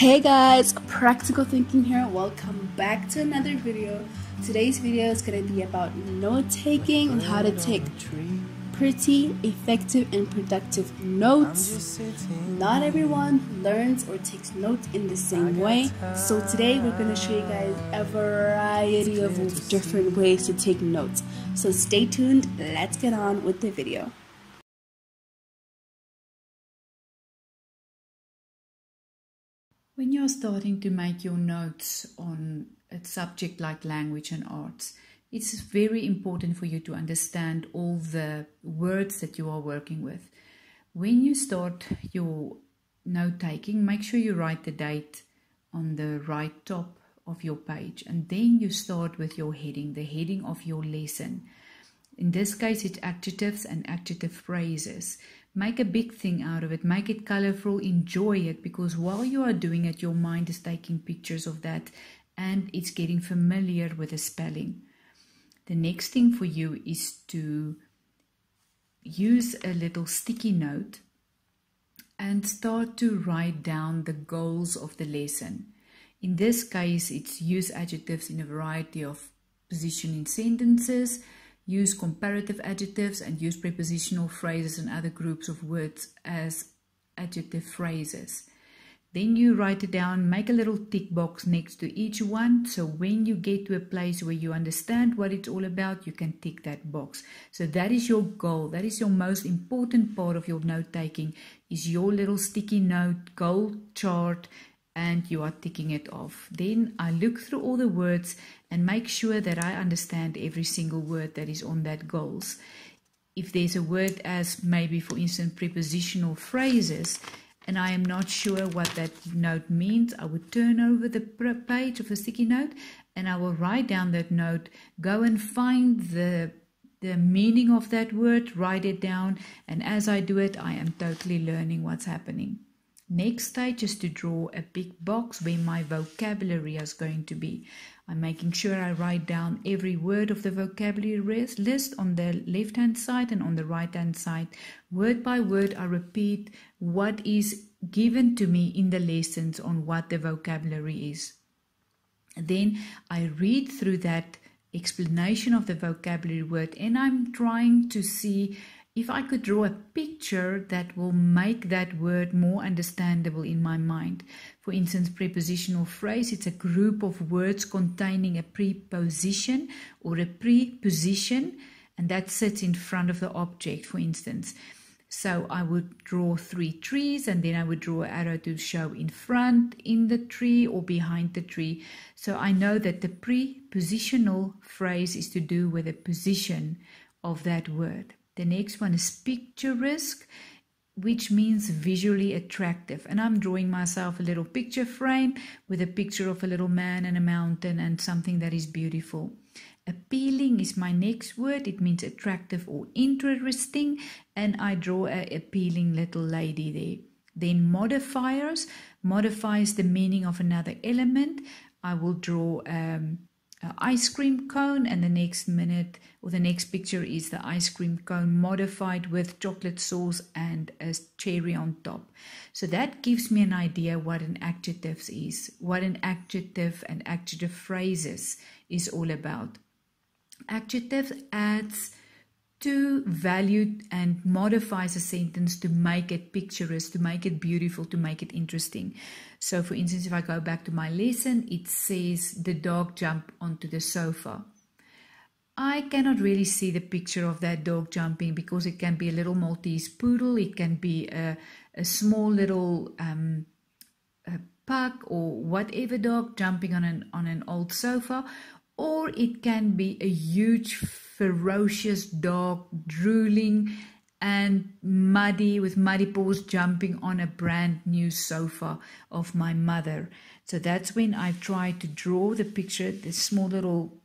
Hey guys, Practical Thinking here. Welcome back to another video. Today's video is going to be about note taking and how to take pretty effective and productive notes. Not everyone learns or takes notes in the same way, so today we're going to show you guys a variety of different ways to take notes. So stay tuned, let's get on with the video. When you're starting to make your notes on a subject like language and arts, it's very important for you to understand all the words that you are working with. When you start your note taking, make sure you write the date on the right top of your page, and then you start with your heading, the heading of your lesson. In this case, it's adjectives and adjective phrases. Make a big thing out of it. Make it colorful. Enjoy it, because while you are doing it, your mind is taking pictures of that and it's getting familiar with the spelling. The next thing for you is to use a little sticky note and start to write down the goals of the lesson. In this case, it's use adjectives in a variety of position in sentences, use comparative adjectives, and use prepositional phrases and other groups of words as adjective phrases. Then you write it down, make a little tick box next to each one, so when you get to a place where you understand what it's all about, you can tick that box. So that is your goal. That is your most important part of your note taking, is your little sticky note goal chart, and you are ticking it off. Then I look through all the words and make sure that I understand every single word that is on that goals. If there's a word as maybe, for instance, prepositional phrases, and I am not sure what that note means, I would turn over the page of a sticky note and I will write down that note, go and find the meaning of that word, write it down, and as I do it, I am totally learning what's happening. Next stage is to draw a big box where my vocabulary is going to be. I'm making sure I write down every word of the vocabulary list on the left hand side and on the right hand side. Word by word, I repeat what is given to me in the lessons on what the vocabulary is. Then I read through that explanation of the vocabulary word, and I'm trying to see if I could draw a picture that will make that word more understandable in my mind. For instance, prepositional phrase, it's a group of words containing a preposition or a preposition, and that sits in front of the object, for instance. So I would draw 3 trees, and then I would draw an arrow to show in front, in the tree, or behind the tree. So I know that the prepositional phrase is to do with the position of that word. The next one is picturesque, which means visually attractive. And I'm drawing myself a little picture frame with a picture of a little man and a mountain and something that is beautiful. Appealing is my next word. It means attractive or interesting. And I draw an appealing little lady there. Then modifiers. Modifies the meaning of another element. I will draw ice cream cone, and the next minute or the next picture is the ice cream cone modified with chocolate sauce and a cherry on top. So that gives me an idea what an adjective is, what an adjective and adjective phrases is all about. Adjective adds to value and modifies a sentence to make it picturesque, to make it beautiful, to make it interesting. So for instance, if I go back to my lesson, it says the dog jumped onto the sofa. I cannot really see the picture of that dog jumping, because it can be a little Maltese poodle, it can be a small little a pug or whatever dog jumping on an old sofa, or it can be a huge ferocious dog drooling and muddy with muddy paws jumping on a brand new sofa of my mother. So that's when I've tried to draw the picture, this small little,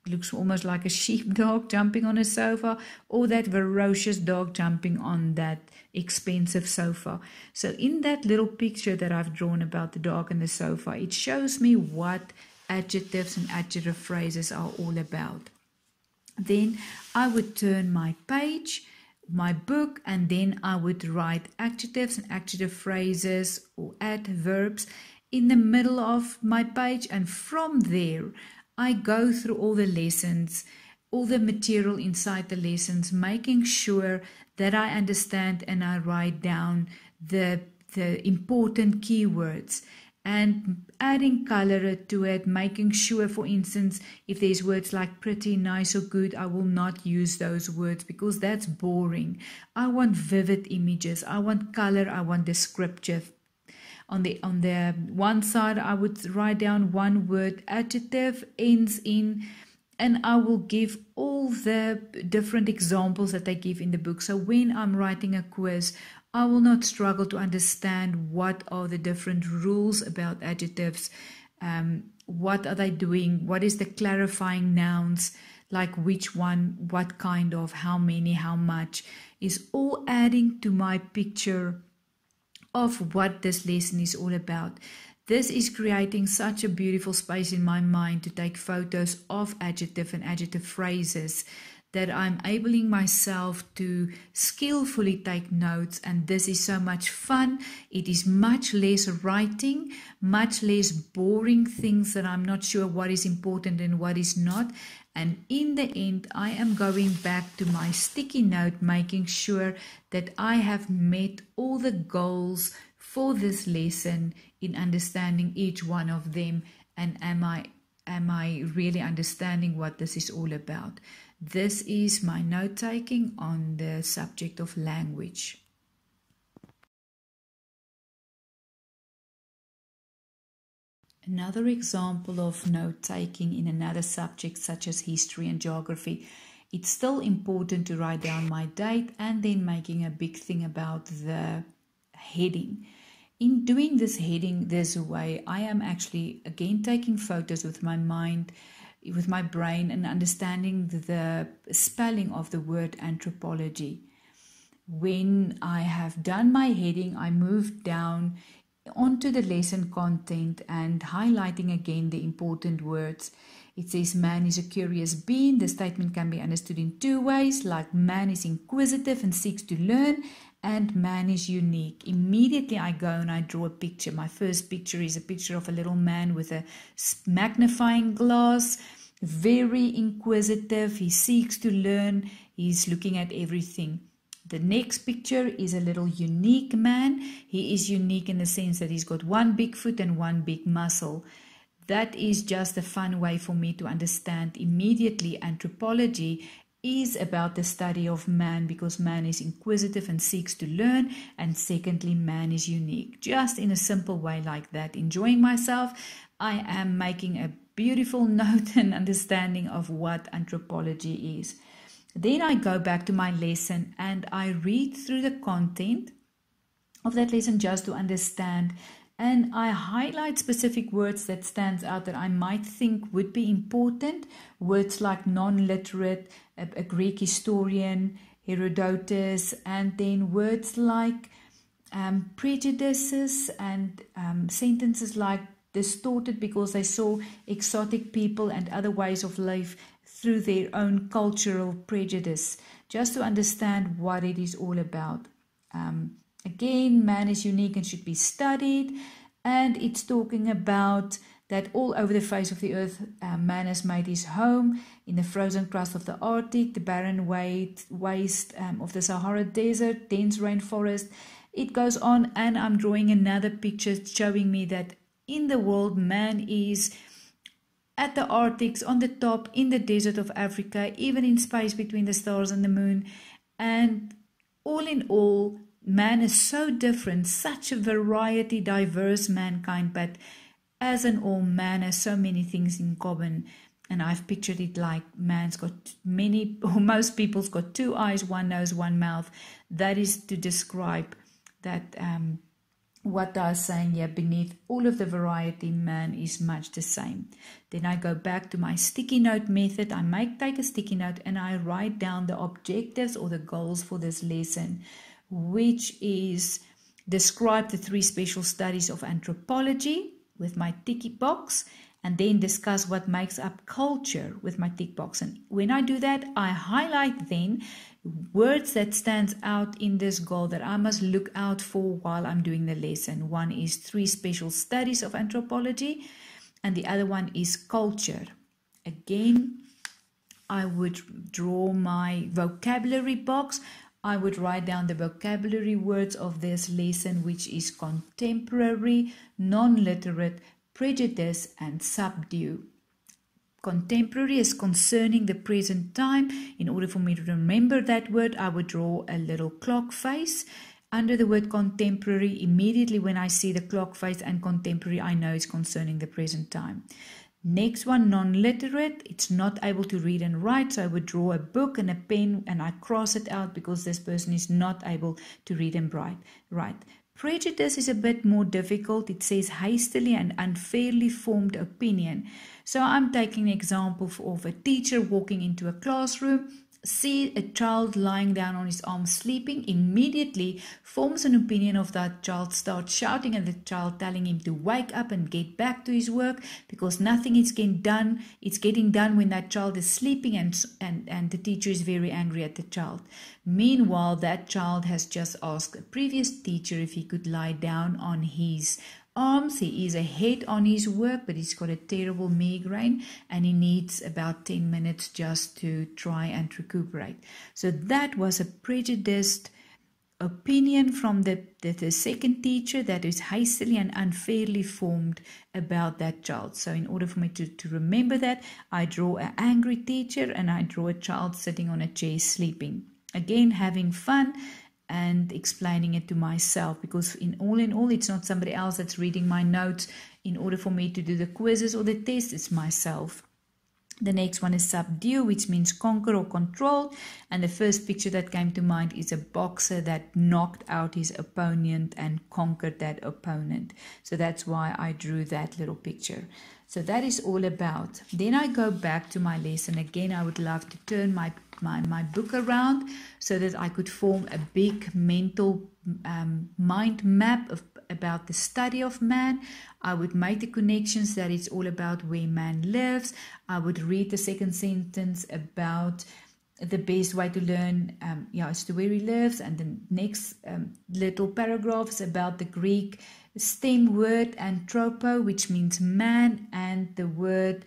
looks almost like a sheepdog jumping on a sofa, or that ferocious dog jumping on that expensive sofa. So in that little picture that I've drawn about the dog and the sofa, it shows me what adjectives and adjective phrases are all about. Then I would turn my page my book, and then I would write adjectives and adjective phrases or adverbs in the middle of my page, and from there I go through all the lessons, all the material inside the lessons, making sure that I understand and I write down the important keywords and adding color to it, making sure, for instance, if there's words like pretty, nice or good, I will not use those words because that's boring. I want vivid images, I want color, I want descriptive. On the one side, I would write down one word, adjective, ends in, and I will give all the different examples that they give in the book. So when I'm writing a quiz, I will not struggle to understand what are the different rules about adjectives, what are they doing, what is the clarifying nouns, like which one, what kind of, how many, how much, is all adding to my picture of what this lesson is all about. This is creating such a beautiful space in my mind to take photos of adjective and adjective phrases that I'm enabling myself to skillfully take notes, and this is so much fun. It is much less writing, much less boring things that I'm not sure what is important and what is not. And in the end, I am going back to my sticky note, making sure that I have met all the goals for this lesson in understanding each one of them, and am I really understanding what this is all about. This is my note-taking on the subject of language. Another example of note-taking in another subject such as history and geography, it's still important to write down my date and then making a big thing about the heading. In doing this heading this way, I am actually again taking photos with my mind, with my brain, and understanding the spelling of the word anthropology. When I have done my heading, I move down onto the lesson content and highlighting again the important words. It says man is a curious being. The statement can be understood in two ways, like man is inquisitive and seeks to learn, and man is unique. Immediately I go and I draw a picture. My first picture is a picture of a little man with a magnifying glass, very inquisitive. He seeks to learn. He's looking at everything. The next picture is a little unique man. He is unique in the sense that he's got one big foot and one big muscle. That is just a fun way for me to understand immediately anthropology is about the study of man, because man is inquisitive and seeks to learn, and secondly, man is unique. Just in a simple way like that, enjoying myself, I am making a beautiful note and understanding of what anthropology is. Then I go back to my lesson and I read through the content of that lesson just to understand, and I highlight specific words that stands out that I might think would be important. Words like non-literate, a Greek historian, Herodotus, and then words like prejudices and sentences like distorted because they saw exotic people and other ways of life through their own cultural prejudice, just to understand what it is all about. Again, man is unique and should be studied, and it's talking about that all over the face of the earth, man has made his home in the frozen crust of the Arctic, the barren waste of the Sahara Desert, dense rainforest. It goes on, and I'm drawing another picture showing me that in the world, man is at the Arctics, on the top, in the desert of Africa, even in space between the stars and the moon. And all in all, man is so different, such a variety, diverse mankind, but as an all, man has so many things in common. And I've pictured it like man's got many, or most people's got two eyes, one nose, one mouth. That is to describe that what I was saying here, beneath all of the variety, man is much the same. Then I go back to my sticky note method. I take a sticky note and I write down the objectives or the goals for this lesson, which is describe the 3 special studies of anthropology with my ticky box, and then discuss what makes up culture with my tick box. And when I do that, I highlight then words that stands out in this goal that I must look out for while I'm doing the lesson. One is 3 special studies of anthropology, and the other one is culture. Again, I would draw my vocabulary box. I would write down the vocabulary words of this lesson, which is contemporary, non-literate, prejudice, and subdue. Contemporary is concerning the present time. In order for me to remember that word, I would draw a little clock face. Under the word contemporary, immediately when I see the clock face and contemporary, I know it's concerning the present time. Next one, non-literate. It's not able to read and write, so I would draw a book and a pen and I cross it out because this person is not able to read and write. Prejudice is a bit more difficult. It says hastily and unfairly formed opinion. So I'm taking an example of a teacher walking into a classroom, see a child lying down on his arm sleeping, immediately forms an opinion of that child, starts shouting at the child, telling him to wake up and get back to his work because nothing is getting done. It's getting done when that child is sleeping, and the teacher is very angry at the child. Meanwhile, that child has just asked a previous teacher if he could lie down on his arms. He is ahead on his work, but he's got a terrible migraine and he needs about 10 minutes just to try and recuperate. So that was a prejudiced opinion from the second teacher that is hastily and unfairly formed about that child. So in order for me to remember that, I draw an angry teacher and I draw a child sitting on a chair sleeping. Again, having fun and explaining it to myself, because in all, it's not somebody else that's reading my notes. In order for me to do the quizzes or the tests, it's myself. The next one is subdue, which means conquer or control. And the first picture that came to mind is a boxer that knocked out his opponent and conquered that opponent. So that's why I drew that little picture. So that is all about. Then I go back to my lesson. Again, I would love to turn my book around so that I could form a big mental mind map about the study of man. I would make the connections that it's all about where man lives. I would read the second sentence about the best way to learn is to where he lives, and the next little paragraph is about the Greek STEM word anthropo, which means man, and the word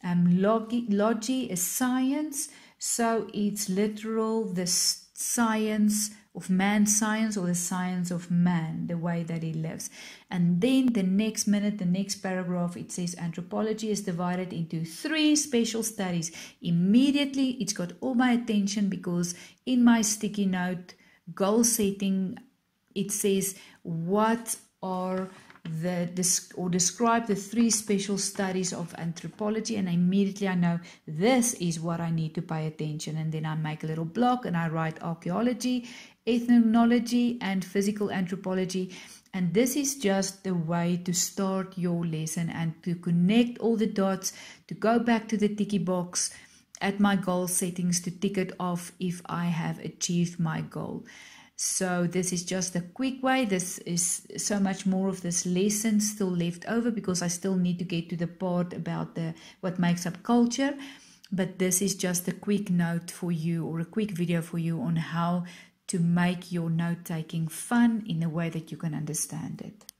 logi is science. So it's literal, the science of man, science, or the science of man, the way that he lives. And then the next minute, the next paragraph, it says anthropology is divided into 3 special studies. Immediately, it's got all my attention because in my sticky note, goal setting, it says what are describe the 3 special studies of anthropology, and immediately I know this is what I need to pay attention. And then I make a little block and I write archaeology, ethnology, and physical anthropology. And this is just the way to start your lesson and to connect all the dots, to go back to the ticky box at my goal settings to tick it off if I have achieved my goal. So this is just a quick way. This is so much more of this lesson still left over because I still need to get to the part about what makes up culture. But this is just a quick note for you, or a quick video for you on how to make your note taking fun in a way that you can understand it.